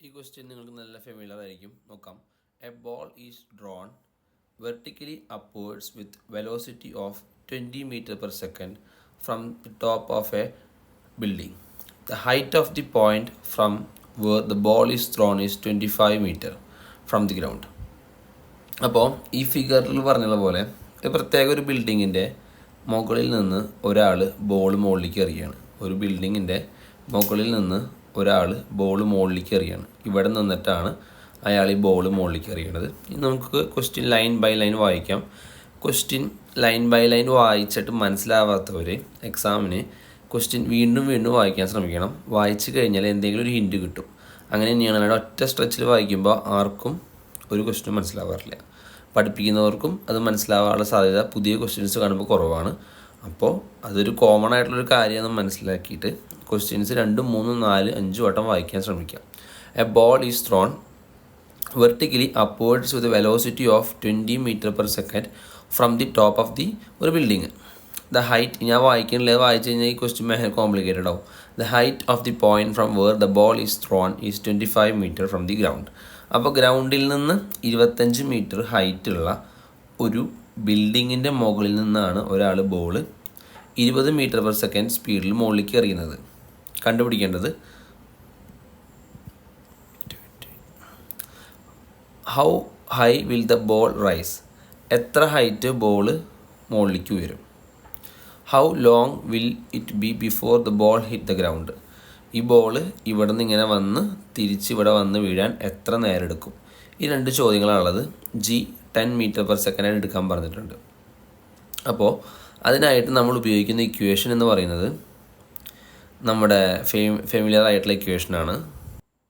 ഈ ക്വസ്റ്റ്യൻ നിങ്ങൾക്ക് നല്ല ഫെമിലിയർ ആയിരിക്കും. നോക്കാം. A ball is drawn vertically upwards with velocity of 20 meter per second from the top of a building. The height of the point from where the ball is thrown is 25 meter from the ground. അപ്പോൾ ഈ ഫിഗറിൽ പറഞ്ഞ പോലെ പ്രത്യേക ഒരു ബിൽഡിങ്ങിൻ്റെ മുകളിൽ നിന്ന് ഒരാൾ ബോൾ മുകളിലേക്ക് എറിയുകയാണ്. ഒരു ബിൽഡിങ്ങിൻ്റെ മുകളിൽ നിന്ന് ഒരാൾ ബോൾ മുകളിലേക്ക് എറിയുകയാണ്. ഇവിടെ നിന്നിട്ടാണ് അയാൾ ഈ ബോൾ മുകളിലേക്ക് എറിയണത്. ഇനി നമുക്ക് ക്വസ്റ്റ്യൻ ലൈൻ ബൈ ലൈൻ വായിക്കാം. ക്വസ്റ്റ്യൻ ലൈൻ ബൈ ലൈൻ വായിച്ചിട്ട് മനസ്സിലാവാത്തവർ എക്സാമിന് ക്വസ്റ്റ്യൻ വീണ്ടും വീണ്ടും വായിക്കാൻ ശ്രമിക്കണം. വായിച്ചു കഴിഞ്ഞാൽ എന്തെങ്കിലും ഒരു ഹിൻറ്റ് കിട്ടും. അങ്ങനെ തന്നെയാണ്. അല്ലാതെ ഒറ്റ സ്ട്രെച്ചിൽ വായിക്കുമ്പോൾ ആർക്കും ഒരു ക്വസ്റ്റ്യൻ മനസ്സിലാവാറില്ല. പഠിപ്പിക്കുന്നവർക്കും അത് മനസ്സിലാവാനുള്ള സാധ്യത പുതിയ ക്വസ്റ്റ്യൻസ് കാണുമ്പോൾ കുറവാണ്. അപ്പോൾ അതൊരു കോമൺ ആയിട്ടുള്ളൊരു കാര്യമെന്ന് മനസ്സിലാക്കിയിട്ട് ക്വസ്റ്റ്യൻസ് 2, 3, 4, 5 വട്ടം വായിക്കാൻ ശ്രമിക്കാം. A ball is thrown vertically upwards with velocity of 20 meter per second from the top of the ഒരു ബിൽഡിങ്. ദ ഹൈറ്റ് ഞാൻ വായിക്കണില്ല, വായിച്ചു കഴിഞ്ഞാൽ ഈ ക്വസ്റ്റ്യൻ ഭയങ്കര കോംപ്ലിക്കേറ്റഡ് ആവും. The height of the point from where the ball is thrown is 25 meter from the ground. അപ്പോൾ ഗ്രൗണ്ടിൽ നിന്ന് 25 meter ഹൈറ്റുള്ള ഒരു ബിൽഡിങ്ങിൻ്റെ മുകളിൽ നിന്നാണ് ഒരാൾ ബോൾ 20 meter per second സ്പീഡിൽ മുകളിലേക്ക് എറിയുന്നത്. കണ്ടുപിടിക്കേണ്ടത് how high will the ball rise, എത്ര ഹൈറ്റ് ബോൾ മുകളിലേക്ക് ഉയരും. How long will it be before the ball hit the ground, ഈ ബോൾ ഇവിടെ നിന്ന് ഇങ്ങനെ വന്ന് തിരിച്ച് ഇവിടെ വന്ന് വീഴാൻ എത്ര നേരം എടുക്കും. ഈ 2 ചോദ്യങ്ങളാണുള്ളത്. 10 meter per second ആയിട്ട് എടുക്കാൻ പറഞ്ഞിട്ടുണ്ട്. അപ്പോൾ അതിനായിട്ട് നമ്മൾ ഉപയോഗിക്കുന്ന ഇക്വേഷൻ എന്ന് പറയുന്നത് നമ്മുടെ ഫെമിലിയർ ആയിട്ടുള്ള ഇക്വേഷനാണ്.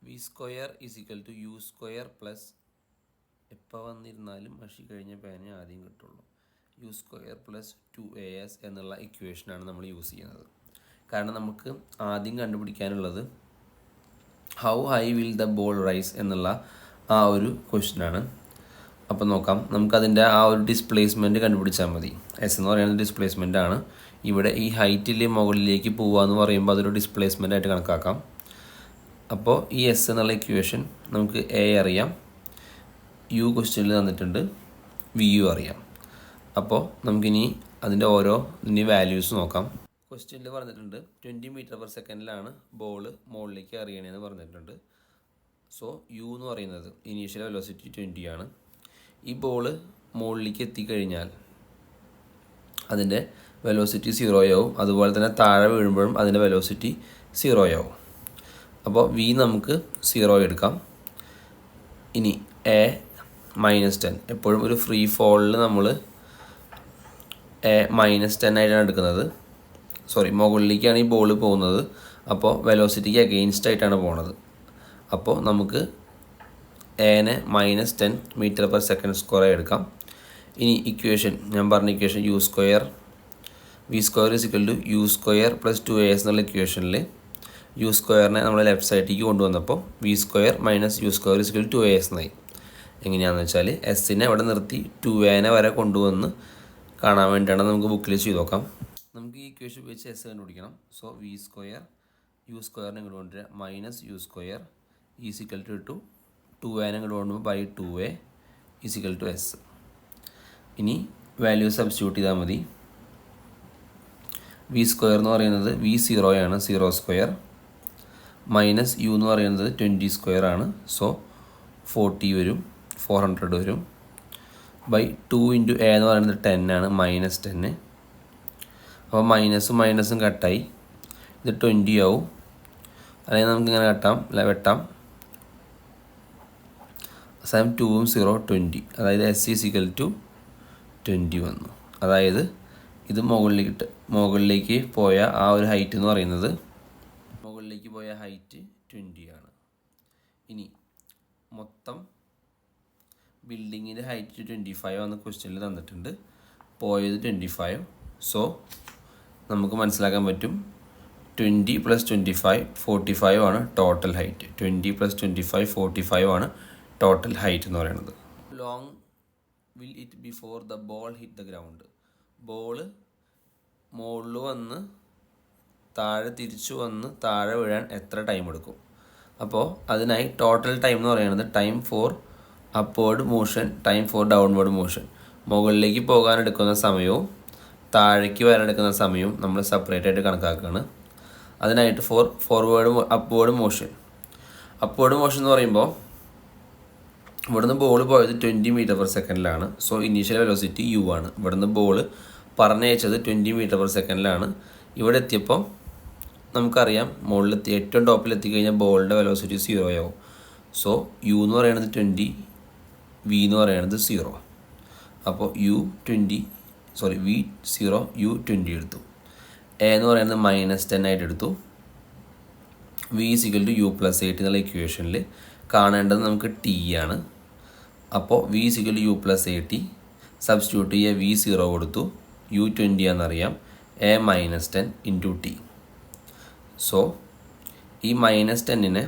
v² = u² പ്ലസ് എപ്പോൾ വന്നിരുന്നാലും മഷി കഴിഞ്ഞ പേന ആദ്യം കിട്ടുള്ളൂ. u² പ്ലസ് 2as എന്നുള്ള ഇക്വേഷനാണ് നമ്മൾ യൂസ് ചെയ്യുന്നത്. കാരണം നമുക്ക് ആദ്യം കണ്ടുപിടിക്കാനുള്ളത് how high will the ball rise എന്നുള്ള ആ ഒരു ക്വസ്റ്റ്യനാണ്. അപ്പോൾ നോക്കാം. നമുക്കതിൻ്റെ ആ ഒരു ഡിസ്പ്ലേസ്മെൻറ്റ് കണ്ടുപിടിച്ചാൽ മതി. എസ് എന്ന് പറയുന്നത് ഡിസ്പ്ലേസ്മെൻ്റ് ആണ്. ഇവിടെ ഈ ഹൈറ്റിൽ മുകളിലേക്ക് പോവുക എന്ന് പറയുമ്പോൾ അതൊരു ഡിസ്പ്ലേസ്മെൻ്റ് ആയിട്ട് കണക്കാക്കാം. അപ്പോൾ ഈ എസ് എന്നുള്ള ഇക്വേഷൻ നമുക്ക് എ അറിയാം, യു ക്വസ്റ്റ്യനിൽ തന്നിട്ടുണ്ട്, വി യു അറിയാം. അപ്പോൾ നമുക്കിനി അതിൻ്റെ ഓരോന്നിൻ്റെ വാല്യൂസ് നോക്കാം. ക്വസ്റ്റ്യനിൽ പറഞ്ഞിട്ടുണ്ട് 20 meter per second ബോൾ മുകളിലേക്ക് എറിയണേന്ന് പറഞ്ഞിട്ടുണ്ട്. സോ യു എന്ന് പറയുന്നത് ഇനീഷ്യൽ വെലോസിറ്റി 20 ആണ്. ഈ ബോൾ മുകളിലേക്ക് എത്തിക്കഴിഞ്ഞാൽ അതിൻ്റെ വെലോസിറ്റി 0 ആവും. അതുപോലെ തന്നെ താഴെ വീഴുമ്പോഴും അതിൻ്റെ വെലോസിറ്റി 0 ആവും. അപ്പോൾ വി നമുക്ക് 0 എടുക്കാം. ഇനി എ -10, എപ്പോഴും ഒരു ഫ്രീ ഫോളിൽ നമ്മൾ എ -10 ആയിട്ടാണ് എടുക്കുന്നത്. മുകളിലേക്കാണ് ഈ ബോൾ പോകുന്നത്. അപ്പോൾ വെലോസിറ്റിക്ക് അഗെയിൻസ്റ്റ് ആയിട്ടാണ് പോകുന്നത്. അപ്പോൾ നമുക്ക് എനെ -10 meter per second സ്ക്വയർ എടുക്കാം. ഇനി ഇക്വേഷൻ ഞാൻ പറഞ്ഞ equation v² = u² plus 2as എന്നുള്ള ഇക്വേഷനിൽ u²നെ നമ്മൾ ലെഫ്റ്റ് സൈഡിലേക്ക് കൊണ്ടുവന്നപ്പോൾ v² - u² = 2as എന്നായി. എങ്ങനെയാണെന്ന് വെച്ചാൽ എസ്സിനെ അവിടെ നിർത്തി 2a വരെ കൊണ്ടുവന്ന് കാണാൻ വേണ്ടിയാണ്. നമുക്ക് ബുക്കിൽ ചെയ്ത് നോക്കാം. നമുക്ക് ഈ ഇക്വേഷൻ ഉപയോഗിച്ച് എസ് കണ്ടുപിടിക്കണം. സോ v² u² ഇങ്ങോട്ട് കൊണ്ടുവരിക -u² = 2a ഇങ്ങോട്ട് കൊണ്ടുപോകുമ്പോൾ by 2a = s. ഇനി വാല്യൂ സബ്സ്റ്റിറ്റ്യൂട്ട് ചെയ്താൽ മതി. v² എന്ന് പറയുന്നത് v0 ആണ്, 0² മൈനസ് u എന്ന് പറയുന്നത് 20² ആണ്. സോ 40 വരും, 400 വരും. ബൈ 2 × a എന്ന് പറയുന്നത് 10 ആണ്, -10. അപ്പോൾ മൈനസും കട്ടായി, ഇത് 20 ആവും. അല്ലെങ്കിൽ നമുക്കിങ്ങനെ വെട്ടാം. അവസാനം 2ഉം 0 20, അതായത് s = 20 വന്നു. അതായത് ഇത് മുകളിലേക്ക് പോയ ആ ഒരു ഹൈറ്റ് എന്ന് പറയുന്നത് മുകളിലേക്ക് പോയ ഹൈറ്റ് 20 ആണ്. ഇനി മൊത്തം ബിൽഡിങ്ങിൻ്റെ ഹൈറ്റ് 25 എന്ന ക്വസ്റ്റ്യനിൽ തന്നിട്ടുണ്ട്, പോയത് 25. സോ നമുക്ക് മനസ്സിലാക്കാൻ പറ്റും 20 + 25 45 ആണ് ടോട്ടൽ ഹൈറ്റ്. 20 + 25 45 ആണ് ടോട്ടൽ ഹൈറ്റ് എന്ന് പറയുന്നത്. Long will it before the ball hit the ground, ball മുകളിൽ വന്ന് തിരിച്ചു വന്ന് താഴെ വീഴാൻ എത്ര ടൈം എടുക്കും. അപ്പോൾ അതിനായി ടോട്ടൽ ടൈം എന്ന് പറയുന്നത് time for upward motion, time for downward motion. മുകളിലേക്ക് പോകാൻ എടുക്കുന്ന സമയവും താഴേക്ക് വരാൻ എടുക്കുന്ന സമയവും നമ്മൾ സെപ്പറേറ്റ് ആയിട്ട് കണക്കാക്കുകയാണ്. അതിനായിട്ട് അപ്വേർഡ് മോഷൻ എന്ന് പറയുമ്പോൾ ഇവിടുന്ന് ബോൾ പോയത് 20 m/s so initial velocity u ആണ്. ഇവിടുന്ന് ബോൾ പറഞ്ഞയച്ചത് 20 m/s. ഇവിടെ എത്തിയപ്പോൾ നമുക്കറിയാം മുകളിലെത്തി ഏറ്റവും ടോപ്പിൽ എത്തിക്കഴിഞ്ഞാൽ ബോളിൻ്റെ വെലോസിറ്റി 0 ആവും. സോ u എന്ന് പറയുന്നത് 20, v എന്ന് പറയുന്നത് 0. അപ്പോൾ v0 u20 എടുത്തു. a എന്ന് പറയുന്നത് -10 ആയിട്ട് എടുത്തു. v = u+8 എന്നുള്ള ഇക്വേഷനിൽ കാണേണ്ടത് നമുക്ക് t ആണ്. അപ്പോൾ v = u+8, സബ്സ്റ്റിറ്റ്യൂട്ട് ചെയ്യുക, v0 കൊടുത്തു, u20 ആണെന്നറിയാം, a -10 × t. സോ ഈ -10നെ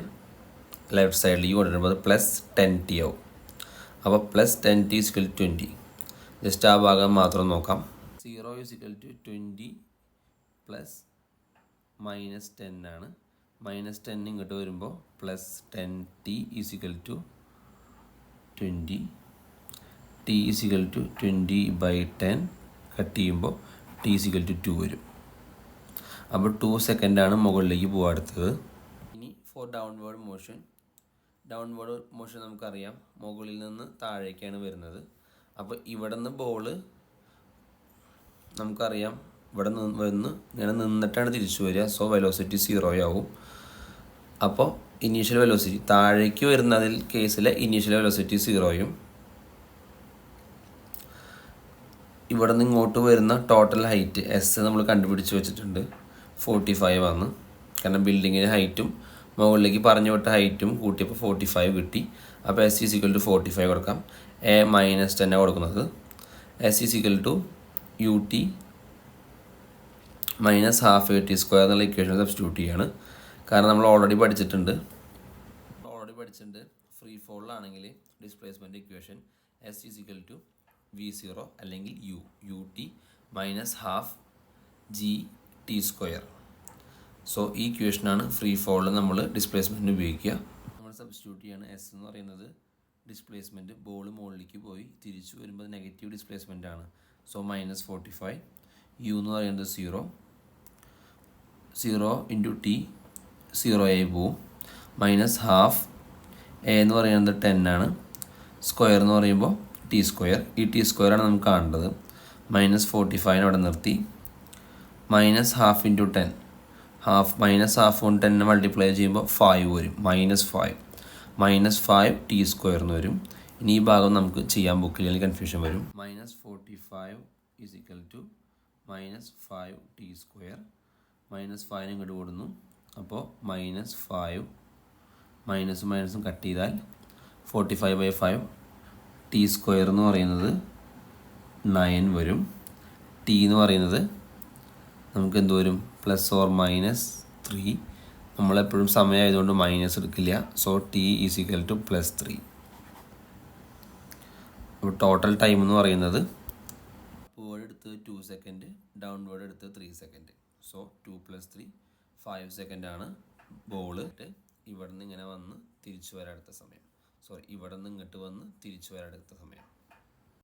ലെഫ്റ്റ് സൈഡിലേക്ക് കൊണ്ടുവരുമ്പോൾ +10t ആവും. അപ്പോൾ +10t = 20. ജസ്റ്റ് ആ ഭാഗം മാത്രം നോക്കാം. 0 = 20 പ്ലസ് -10 ആണ്. -10 ഇങ്ങോട്ട് വരുമ്പോൾ +10t = 20. t = 20/10 കട്ട് ചെയ്യുമ്പോൾ t = 2 വരും. അപ്പോൾ 2 സെക്കൻഡാണ് മുകളിലേക്ക് പോകാൻ എടുത്തത്. ഇനി ഫോർ ഡൗൺവേർഡ് മോഷൻ നമുക്കറിയാം മുകളിൽ നിന്ന് താഴേക്കാണ് വരുന്നത്. അപ്പോൾ ഇവിടെ നിന്ന് ബോൾ നമുക്കറിയാം ഇവിടെ നിന്ന് ഇങ്ങനെ നിന്നിട്ടാണ് തിരിച്ചു വരിക. സോ വെലോസിറ്റി 0 ആവും. അപ്പോൾ ഇനീഷ്യൽ വെലോസിറ്റി താഴേക്ക് വരുന്നതിൽ കേസിലെ ഇനീഷ്യൽ വെലോസിറ്റി 0യും ഇവിടെ നിന്ന് ഇങ്ങോട്ട് വരുന്ന ടോട്ടൽ ഹൈറ്റ് എസ് നമ്മൾ കണ്ടുപിടിച്ച് വെച്ചിട്ടുണ്ട്, 45 ആണ്. കാരണം ബിൽഡിങ്ങിൻ്റെ ഹൈറ്റും മുകളിലേക്ക് പറഞ്ഞു വിട്ട ഹൈറ്റും കൂട്ടിയപ്പോൾ 45 കിട്ടി. അപ്പോൾ s = 45 കൊടുക്കാം. a -10 കൊടുക്കുന്നത്. s = ut -12at² എന്നുള്ള ഇക്വേഷൻ സബ്സ്റ്റിറ്റ്യൂട്ട് ചെയ്യാണ്. കാരണം നമ്മൾ ഓൾറെഡി പഠിച്ചിട്ടുണ്ട് ഫ്രീ ഫോളിലാണെങ്കിൽ ഡിസ്പ്ലേസ്മെൻറ്റ് ഇക്വേഷൻ s = v0 അല്ലെങ്കിൽ ut -12 gt². സോ ഈ ഇക്വേഷനാണ് ഫ്രീ ഫോളിൽ നമ്മൾ ഡിസ്പ്ലേസ്മെൻറ്റ് ഉപയോഗിക്കുക. നമ്മൾ സബ്സ്റ്റിറ്റ്യൂട്ട് ചെയ്യാണ്. s എന്ന് പറയുന്നത് ഡിസ്പ്ലേസ്മെൻറ്റ്, ബോൾ മുകളിലേക്ക് പോയി തിരിച്ചു വരുമ്പോൾ നെഗറ്റീവ് ഡിസ്പ്ലേസ്മെൻ്റ് ആണ്. സോ -45. u എന്ന് പറയുന്നത് 0 × t 0 ആയി പോവും. -12 a എന്ന് പറയുന്നത് 10 ആണ്. സ്ക്വയർ എന്ന് പറയുമ്പോൾ t². ഈ t² ആണ് നമുക്ക് കാണേണ്ടത്. -45 അവിടെ നിർത്തി. -12 × 10, -12 കൊണ്ട് 10 മൾട്ടിപ്ലൈ ചെയ്യുമ്പോൾ 5 വരും. -5 t² എന്ന് വരും. ഇനി ഈ ഭാഗം നമുക്ക് ചെയ്യാൻ ബുക്കിൽ കൺഫ്യൂഷൻ വരും. -45 = -5 t². -5 ഇങ്ങോട്ട് കൊടുന്നു. അപ്പോൾ -5 മൈനസും കട്ട് ചെയ്താൽ 45/5 t² എന്ന് പറയുന്നത് 9 വരും. t എന്ന് പറയുന്നത് നമുക്ക് എന്ത് വരും? +or-3. നമ്മളെപ്പോഴും സമയമായതുകൊണ്ട് മൈനസ് എടുക്കില്ല. So t = +3. അപ്പോൾ ടോട്ടൽ ടൈം എന്ന് പറയുന്നത് അപ്വേർഡ് എടുത്ത് 2 സെക്കൻഡ്, ഡൗൺവേർഡ് എടുത്ത് 3 സെക്കൻഡ്. സോ 2 + 3 5 സെക്കൻഡാണ് ബോൾ ഇവിടെ നിന്ന് ഇങ്ങനെ വന്ന് തിരിച്ചു വരാൻ എടുത്ത സമയം. ഇവിടെ നിന്ന് ഇങ്ങോട്ട് വന്ന് തിരിച്ചു വരാൻ എടുത്ത സമയം.